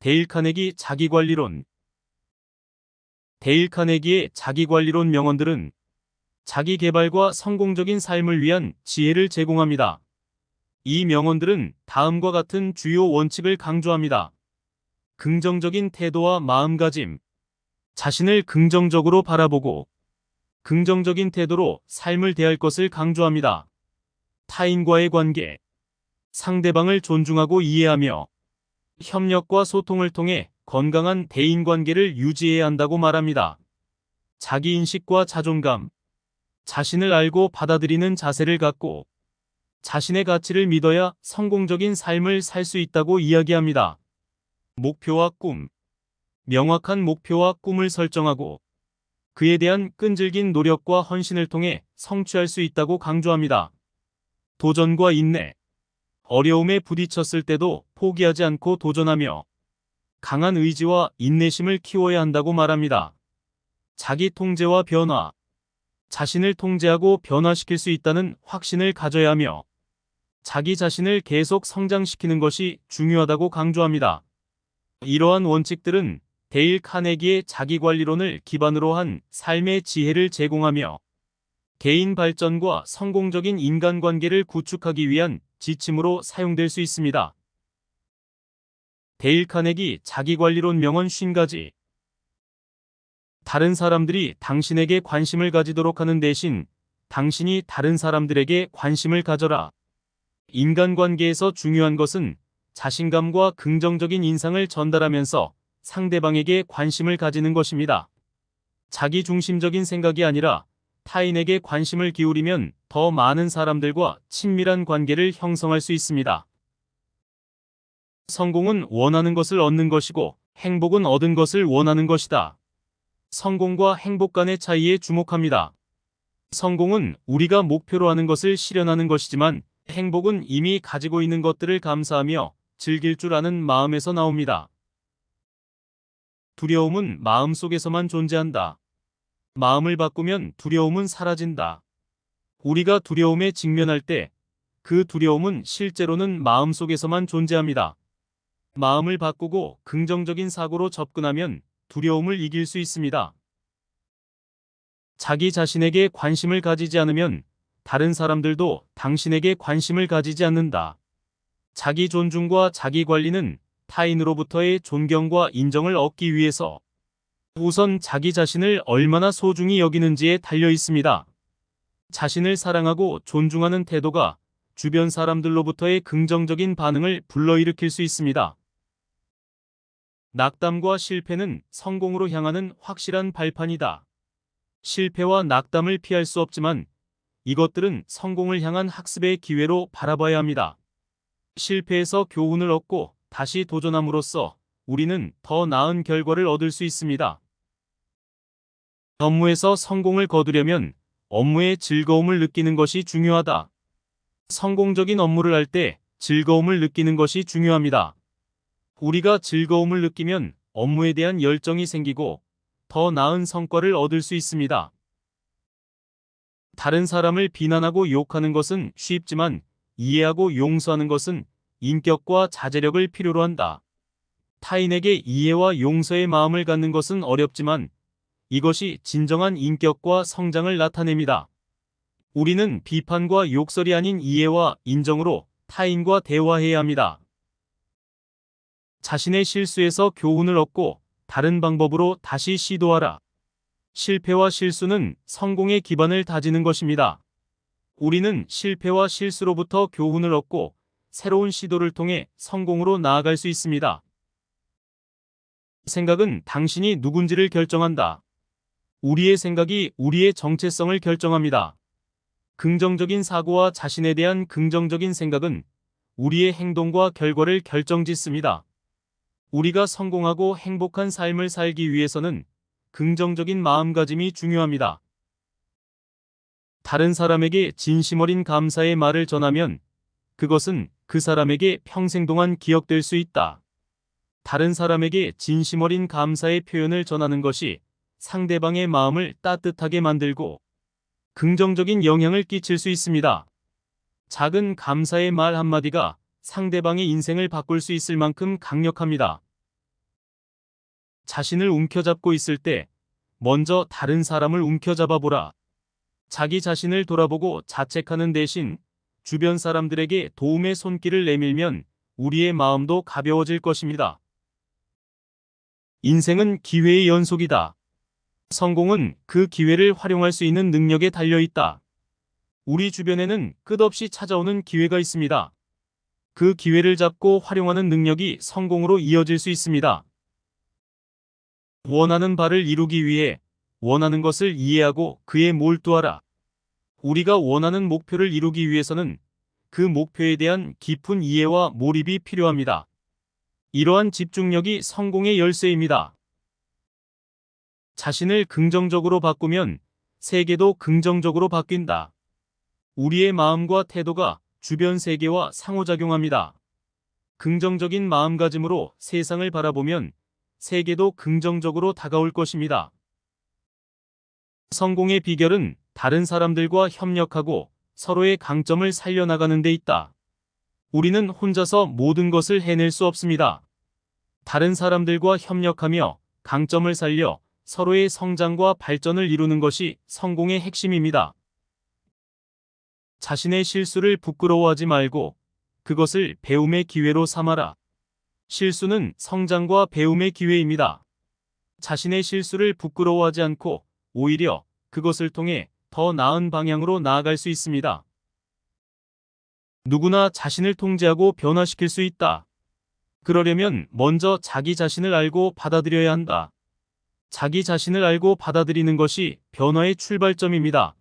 데일 카네기 자기관리론. 데일 카네기의 자기관리론 명언들은 자기 개발과 성공적인 삶을 위한 지혜를 제공합니다. 이 명언들은 다음과 같은 주요 원칙을 강조합니다. 긍정적인 태도와 마음가짐. 자신을 긍정적으로 바라보고 긍정적인 태도로 삶을 대할 것을 강조합니다. 타인과의 관계. 상대방을 존중하고 이해하며 협력과 소통을 통해 건강한 대인관계를 유지해야 한다고 말합니다. 자기인식과 자존감. 자신을 알고 받아들이는 자세를 갖고 자신의 가치를 믿어야 성공적인 삶을 살 수 있다고 이야기합니다. 목표와 꿈. 명확한 목표와 꿈을 설정하고 그에 대한 끈질긴 노력과 헌신을 통해 성취할 수 있다고 강조합니다. 도전과 인내. 어려움에 부딪혔을 때도 포기하지 않고 도전하며 강한 의지와 인내심을 키워야 한다고 말합니다. 자기 통제와 변화. 자신을 통제하고 변화시킬 수 있다는 확신을 가져야 하며 자기 자신을 계속 성장시키는 것이 중요하다고 강조합니다. 이러한 원칙들은 데일 카네기의 자기관리론을 기반으로 한 삶의 지혜를 제공하며 개인 발전과 성공적인 인간관계를 구축하기 위한 지침으로 사용될 수 있습니다. 데일 카네기 자기관리론 명언 50가지. 다른 사람들이 당신에게 관심을 가지도록 하는 대신 당신이 다른 사람들에게 관심을 가져라. 인간관계에서 중요한 것은 자신감과 긍정적인 인상을 전달하면서 상대방에게 관심을 가지는 것입니다. 자기중심적인 생각이 아니라 타인에게 관심을 기울이면 더 많은 사람들과 친밀한 관계를 형성할 수 있습니다. 성공은 원하는 것을 얻는 것이고 행복은 얻은 것을 원하는 것이다. 성공과 행복 간의 차이에 주목합니다. 성공은 우리가 목표로 하는 것을 실현하는 것이지만 행복은 이미 가지고 있는 것들을 감사하며 즐길 줄 아는 마음에서 나옵니다. 두려움은 마음속에서만 존재한다. 마음을 바꾸면 두려움은 사라진다. 우리가 두려움에 직면할 때 그 두려움은 실제로는 마음속에서만 존재합니다. 마음을 바꾸고 긍정적인 사고로 접근하면 두려움을 이길 수 있습니다. 자기 자신에게 관심을 가지지 않으면 다른 사람들도 당신에게 관심을 가지지 않는다. 자기 존중과 자기 관리는 타인으로부터의 존경과 인정을 얻기 위해서 우선 자기 자신을 얼마나 소중히 여기는지에 달려 있습니다. 자신을 사랑하고 존중하는 태도가 주변 사람들로부터의 긍정적인 반응을 불러일으킬 수 있습니다. 낙담과 실패는 성공으로 향하는 확실한 발판이다. 실패와 낙담을 피할 수 없지만 이것들은 성공을 향한 학습의 기회로 바라봐야 합니다. 실패에서 교훈을 얻고 다시 도전함으로써 우리는 더 나은 결과를 얻을 수 있습니다. 업무에서 성공을 거두려면 업무의 즐거움을 느끼는 것이 중요하다. 성공적인 업무를 할 때 즐거움을 느끼는 것이 중요합니다. 우리가 즐거움을 느끼면 업무에 대한 열정이 생기고 더 나은 성과를 얻을 수 있습니다. 다른 사람을 비난하고 욕하는 것은 쉽지만 이해하고 용서하는 것은 인격과 자제력을 필요로 한다. 타인에게 이해와 용서의 마음을 갖는 것은 어렵지만 이것이 진정한 인격과 성장을 나타냅니다. 우리는 비판과 욕설이 아닌 이해와 인정으로 타인과 대화해야 합니다. 자신의 실수에서 교훈을 얻고 다른 방법으로 다시 시도하라. 실패와 실수는 성공의 기반을 다지는 것입니다. 우리는 실패와 실수로부터 교훈을 얻고 새로운 시도를 통해 성공으로 나아갈 수 있습니다. 생각은 당신이 누군지를 결정한다. 우리의 생각이 우리의 정체성을 결정합니다. 긍정적인 사고와 자신에 대한 긍정적인 생각은 우리의 행동과 결과를 결정짓습니다. 우리가 성공하고 행복한 삶을 살기 위해서는 긍정적인 마음가짐이 중요합니다. 다른 사람에게 진심 어린 감사의 말을 전하면 그것은 그 사람에게 평생 동안 기억될 수 있다. 다른 사람에게 진심 어린 감사의 표현을 전하는 것이 상대방의 마음을 따뜻하게 만들고 긍정적인 영향을 끼칠 수 있습니다. 작은 감사의 말 한마디가 상대방의 인생을 바꿀 수 있을 만큼 강력합니다. 자신을 움켜잡고 있을 때 먼저 다른 사람을 움켜잡아 보라. 자기 자신을 돌아보고 자책하는 대신 주변 사람들에게 도움의 손길을 내밀면 우리의 마음도 가벼워질 것입니다. 인생은 기회의 연속이다. 성공은 그 기회를 활용할 수 있는 능력에 달려 있다. 우리 주변에는 끝없이 찾아오는 기회가 있습니다. 그 기회를 잡고 활용하는 능력이 성공으로 이어질 수 있습니다. 원하는 바를 이루기 위해 원하는 것을 이해하고 그에 몰두하라. 우리가 원하는 목표를 이루기 위해서는 그 목표에 대한 깊은 이해와 몰입이 필요합니다. 이러한 집중력이 성공의 열쇠입니다. 자신을 긍정적으로 바꾸면 세계도 긍정적으로 바뀐다. 우리의 마음과 태도가 주변 세계와 상호작용합니다. 긍정적인 마음가짐으로 세상을 바라보면 세계도 긍정적으로 다가올 것입니다. 성공의 비결은 다른 사람들과 협력하고 서로의 강점을 살려나가는 데 있다. 우리는 혼자서 모든 것을 해낼 수 없습니다. 다른 사람들과 협력하며 강점을 살려 서로의 성장과 발전을 이루는 것이 성공의 핵심입니다. 자신의 실수를 부끄러워하지 말고 그것을 배움의 기회로 삼아라. 실수는 성장과 배움의 기회입니다. 자신의 실수를 부끄러워하지 않고 오히려 그것을 통해 더 나은 방향으로 나아갈 수 있습니다. 누구나 자신을 통제하고 변화시킬 수 있다. 그러려면 먼저 자기 자신을 알고 받아들여야 한다. 자기 자신을 알고 받아들이는 것이 변화의 출발점입니다.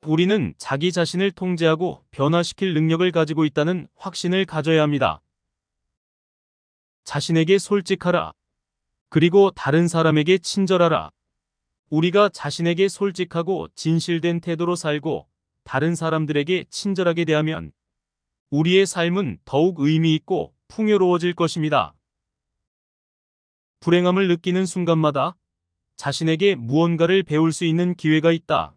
우리는 자기 자신을 통제하고 변화시킬 능력을 가지고 있다는 확신을 가져야 합니다. 자신에게 솔직하라. 그리고 다른 사람에게 친절하라. 우리가 자신에게 솔직하고 진실된 태도로 살고 다른 사람들에게 친절하게 대하면 우리의 삶은 더욱 의미 있고 풍요로워질 것입니다. 불행함을 느끼는 순간마다 자신에게 무언가를 배울 수 있는 기회가 있다.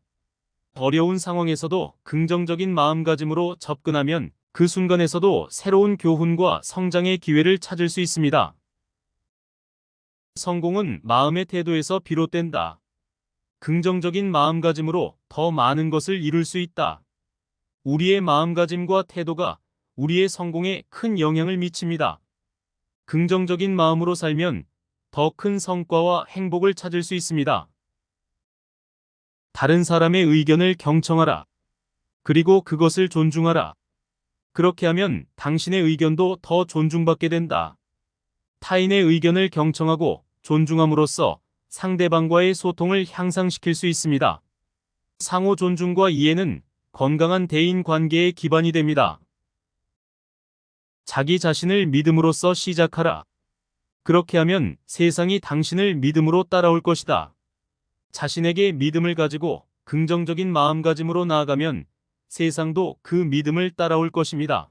어려운 상황에서도 긍정적인 마음가짐으로 접근하면 그 순간에서도 새로운 교훈과 성장의 기회를 찾을 수 있습니다. 성공은 마음의 태도에서 비롯된다. 긍정적인 마음가짐으로 더 많은 것을 이룰 수 있다. 우리의 마음가짐과 태도가 우리의 성공에 큰 영향을 미칩니다. 긍정적인 마음으로 살면 더 큰 성과와 행복을 찾을 수 있습니다. 다른 사람의 의견을 경청하라. 그리고 그것을 존중하라. 그렇게 하면 당신의 의견도 더 존중받게 된다. 타인의 의견을 경청하고 존중함으로써 상대방과의 소통을 향상시킬 수 있습니다. 상호 존중과 이해는 건강한 대인 관계의 기반이 됩니다. 자기 자신을 믿음으로써 시작하라. 그렇게 하면 세상이 당신을 믿음으로 따라올 것이다. 자신에게 믿음을 가지고 긍정적인 마음가짐으로 나아가면 세상도 그 믿음을 따라올 것입니다.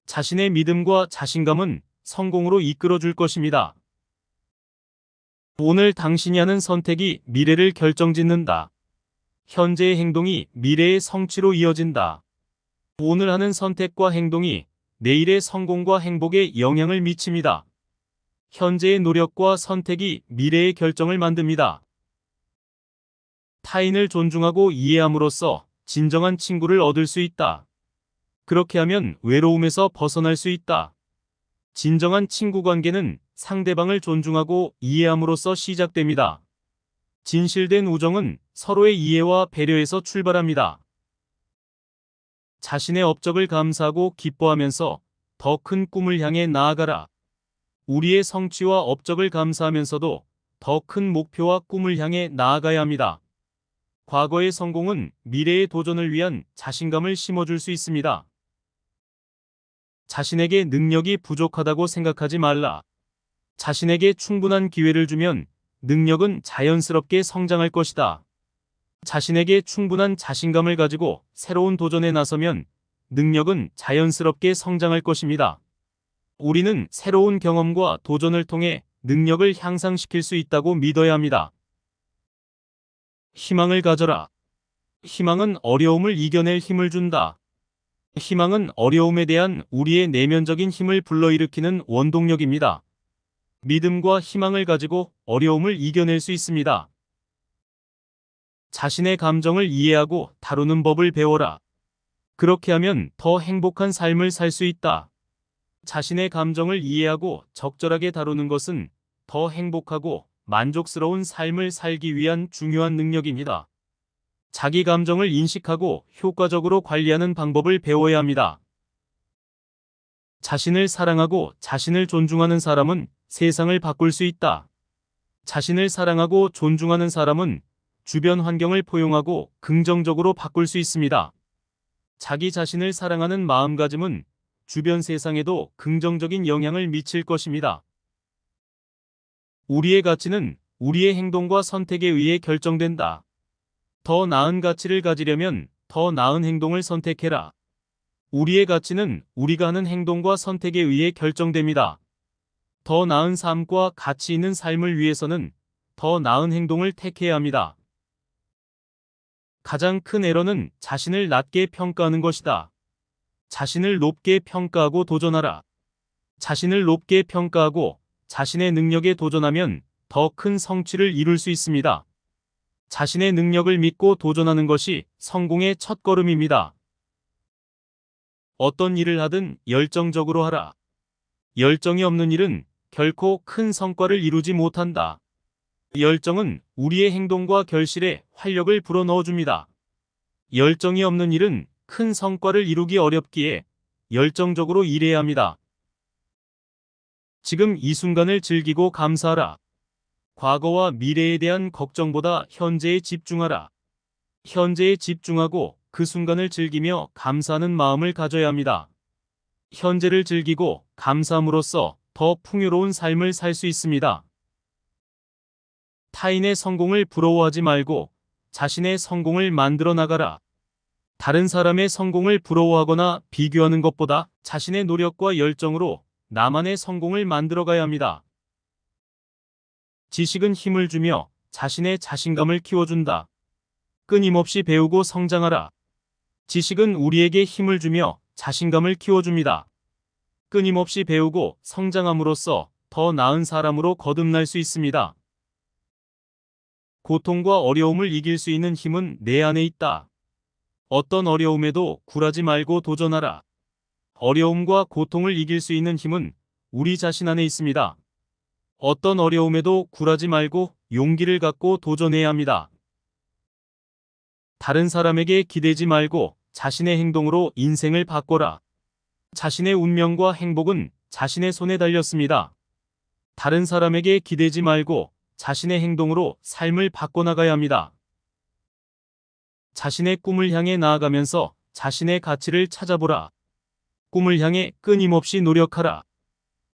자신의 믿음과 자신감은 성공으로 이끌어줄 것입니다. 오늘 당신이 하는 선택이 미래를 결정짓는다. 현재의 행동이 미래의 성취로 이어진다. 오늘 하는 선택과 행동이 내일의 성공과 행복에 영향을 미칩니다. 현재의 노력과 선택이 미래의 결정을 만듭니다. 타인을 존중하고 이해함으로써 진정한 친구를 얻을 수 있다. 그렇게 하면 외로움에서 벗어날 수 있다. 진정한 친구 관계는 상대방을 존중하고 이해함으로써 시작됩니다. 진실된 우정은 서로의 이해와 배려에서 출발합니다. 자신의 업적을 감사하고 기뻐하면서 더 큰 꿈을 향해 나아가라. 우리의 성취와 업적을 감사하면서도 더 큰 목표와 꿈을 향해 나아가야 합니다. 과거의 성공은 미래의 도전을 위한 자신감을 심어줄 수 있습니다. 자신에게 능력이 부족하다고 생각하지 말라. 자신에게 충분한 기회를 주면 능력은 자연스럽게 성장할 것이다. 자신에게 충분한 자신감을 가지고 새로운 도전에 나서면 능력은 자연스럽게 성장할 것입니다. 우리는 새로운 경험과 도전을 통해 능력을 향상시킬 수 있다고 믿어야 합니다. 희망을 가져라. 희망은 어려움을 이겨낼 힘을 준다. 희망은 어려움에 대한 우리의 내면적인 힘을 불러일으키는 원동력입니다. 믿음과 희망을 가지고 어려움을 이겨낼 수 있습니다. 자신의 감정을 이해하고 다루는 법을 배워라. 그렇게 하면 더 행복한 삶을 살 수 있다. 자신의 감정을 이해하고 적절하게 다루는 것은 더 행복하고 만족스러운 삶을 살기 위한 중요한 능력입니다. 자기 감정을 인식하고 효과적으로 관리하는 방법을 배워야 합니다. 자신을 사랑하고 자신을 존중하는 사람은 세상을 바꿀 수 있다. 자신을 사랑하고 존중하는 사람은 주변 환경을 포용하고 긍정적으로 바꿀 수 있습니다. 자기 자신을 사랑하는 마음가짐은 주변 세상에도 긍정적인 영향을 미칠 것입니다. 우리의 가치는 우리의 행동과 선택에 의해 결정된다. 더 나은 가치를 가지려면 더 나은 행동을 선택해라. 우리의 가치는 우리가 하는 행동과 선택에 의해 결정됩니다. 더 나은 삶과 가치 있는 삶을 위해서는 더 나은 행동을 택해야 합니다. 가장 큰 에러는 자신을 낮게 평가하는 것이다. 자신을 높게 평가하고 도전하라. 자신을 높게 평가하고 자신의 능력에 도전하면 더 큰 성취를 이룰 수 있습니다. 자신의 능력을 믿고 도전하는 것이 성공의 첫걸음입니다. 어떤 일을 하든 열정적으로 하라. 열정이 없는 일은 결코 큰 성과를 이루지 못한다. 열정은 우리의 행동과 결실에 활력을 불어넣어줍니다. 열정이 없는 일은 큰 성과를 이루기 어렵기에 열정적으로 일해야 합니다. 지금 이 순간을 즐기고 감사하라. 과거와 미래에 대한 걱정보다 현재에 집중하라. 현재에 집중하고 그 순간을 즐기며 감사하는 마음을 가져야 합니다. 현재를 즐기고 감사함으로써 더 풍요로운 삶을 살 수 있습니다. 타인의 성공을 부러워하지 말고 자신의 성공을 만들어 나가라. 다른 사람의 성공을 부러워하거나 비교하는 것보다 자신의 노력과 열정으로 나만의 성공을 만들어 가야 합니다. 지식은 힘을 주며 자신의 자신감을 키워준다. 끊임없이 배우고 성장하라. 지식은 우리에게 힘을 주며 자신감을 키워줍니다. 끊임없이 배우고 성장함으로써 더 나은 사람으로 거듭날 수 있습니다. 고통과 어려움을 이길 수 있는 힘은 내 안에 있다. 어떤 어려움에도 굴하지 말고 도전하라. 어려움과 고통을 이길 수 있는 힘은 우리 자신 안에 있습니다. 어떤 어려움에도 굴하지 말고 용기를 갖고 도전해야 합니다. 다른 사람에게 기대지 말고 자신의 행동으로 인생을 바꿔라. 자신의 운명과 행복은 자신의 손에 달렸습니다. 다른 사람에게 기대지 말고 자신의 행동으로 삶을 바꿔나가야 합니다. 자신의 꿈을 향해 나아가면서 자신의 가치를 찾아보라. 꿈을 향해 끊임없이 노력하라.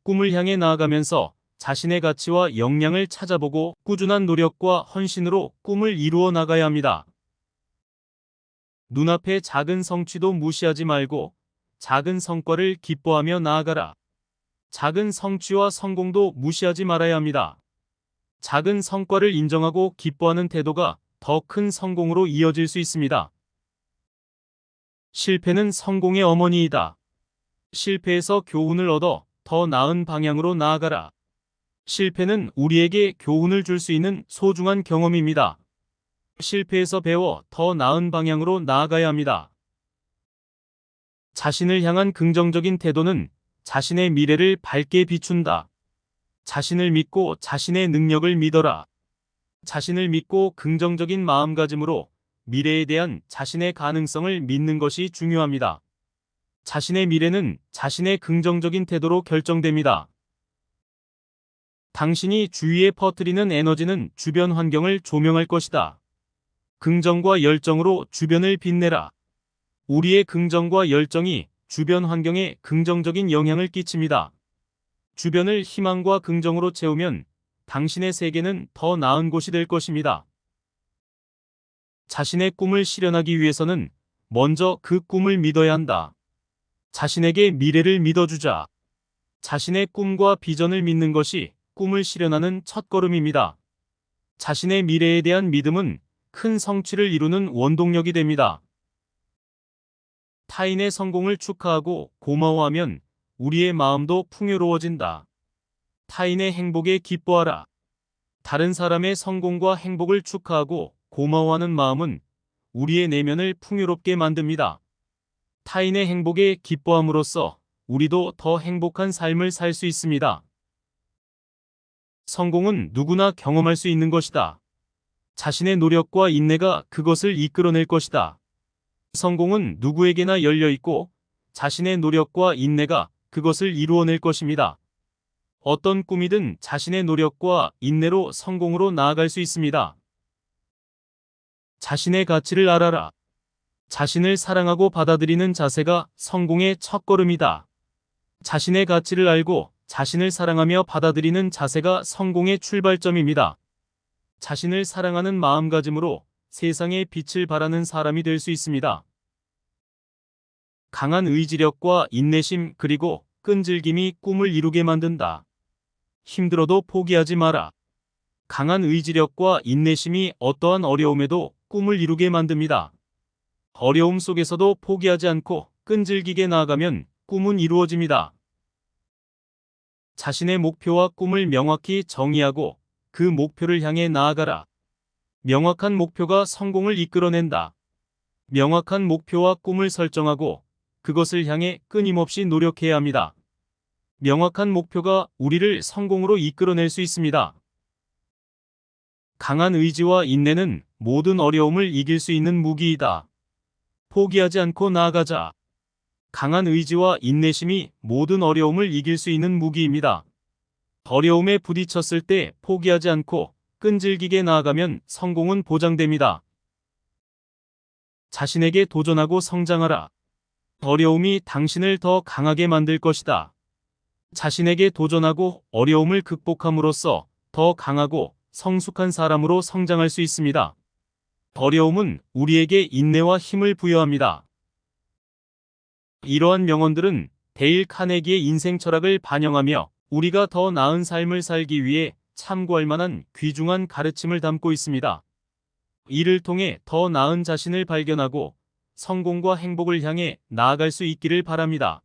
꿈을 향해 나아가면서 자신의 가치와 역량을 찾아보고 꾸준한 노력과 헌신으로 꿈을 이루어 나가야 합니다. 눈앞의 작은 성취도 무시하지 말고 작은 성과를 기뻐하며 나아가라. 작은 성취와 성공도 무시하지 말아야 합니다. 작은 성과를 인정하고 기뻐하는 태도가 더 큰 성공으로 이어질 수 있습니다. 실패는 성공의 어머니이다. 실패에서 교훈을 얻어 더 나은 방향으로 나아가라. 실패는 우리에게 교훈을 줄 수 있는 소중한 경험입니다. 실패에서 배워 더 나은 방향으로 나아가야 합니다. 자신을 향한 긍정적인 태도는 자신의 미래를 밝게 비춘다. 자신을 믿고 자신의 능력을 믿어라. 자신을 믿고 긍정적인 마음가짐으로 미래에 대한 자신의 가능성을 믿는 것이 중요합니다. 자신의 미래는 자신의 긍정적인 태도로 결정됩니다. 당신이 주위에 퍼뜨리는 에너지는 주변 환경을 조명할 것이다. 긍정과 열정으로 주변을 빛내라. 우리의 긍정과 열정이 주변 환경에 긍정적인 영향을 끼칩니다. 주변을 희망과 긍정으로 채우면 당신의 세계는 더 나은 곳이 될 것입니다. 자신의 꿈을 실현하기 위해서는 먼저 그 꿈을 믿어야 한다. 자신에게 미래를 믿어주자. 자신의 꿈과 비전을 믿는 것이 꿈을 실현하는 첫걸음입니다. 자신의 미래에 대한 믿음은 큰 성취를 이루는 원동력이 됩니다. 타인의 성공을 축하하고 고마워하면 우리의 마음도 풍요로워진다. 타인의 행복에 기뻐하라. 다른 사람의 성공과 행복을 축하하고 고마워하는 마음은 우리의 내면을 풍요롭게 만듭니다. 타인의 행복에 기뻐함으로써 우리도 더 행복한 삶을 살 수 있습니다. 성공은 누구나 경험할 수 있는 것이다. 자신의 노력과 인내가 그것을 이끌어낼 것이다. 성공은 누구에게나 열려 있고 자신의 노력과 인내가 그것을 이루어낼 것입니다. 어떤 꿈이든 자신의 노력과 인내로 성공으로 나아갈 수 있습니다. 자신의 가치를 알아라. 자신을 사랑하고 받아들이는 자세가 성공의 첫걸음이다. 자신의 가치를 알고 자신을 사랑하며 받아들이는 자세가 성공의 출발점입니다. 자신을 사랑하는 마음가짐으로 세상에 빛을 발하는 사람이 될 수 있습니다. 강한 의지력과 인내심 그리고 끈질김이 꿈을 이루게 만든다. 힘들어도 포기하지 마라. 강한 의지력과 인내심이 어떠한 어려움에도 꿈을 이루게 만듭니다. 어려움 속에서도 포기하지 않고 끈질기게 나아가면 꿈은 이루어집니다. 자신의 목표와 꿈을 명확히 정의하고 그 목표를 향해 나아가라. 명확한 목표가 성공을 이끌어낸다. 명확한 목표와 꿈을 설정하고 그것을 향해 끊임없이 노력해야 합니다. 명확한 목표가 우리를 성공으로 이끌어낼 수 있습니다. 강한 의지와 인내는 모든 어려움을 이길 수 있는 무기이다. 포기하지 않고 나아가자. 강한 의지와 인내심이 모든 어려움을 이길 수 있는 무기입니다. 어려움에 부딪혔을 때 포기하지 않고 끈질기게 나아가면 성공은 보장됩니다. 자신에게 도전하고 성장하라. 어려움이 당신을 더 강하게 만들 것이다. 자신에게 도전하고 어려움을 극복함으로써 더 강하고 성숙한 사람으로 성장할 수 있습니다. 어려움은 우리에게 인내와 힘을 부여합니다. 이러한 명언들은 데일 카네기의 인생 철학을 반영하며 우리가 더 나은 삶을 살기 위해 참고할 만한 귀중한 가르침을 담고 있습니다. 이를 통해 더 나은 자신을 발견하고 성공과 행복을 향해 나아갈 수 있기를 바랍니다.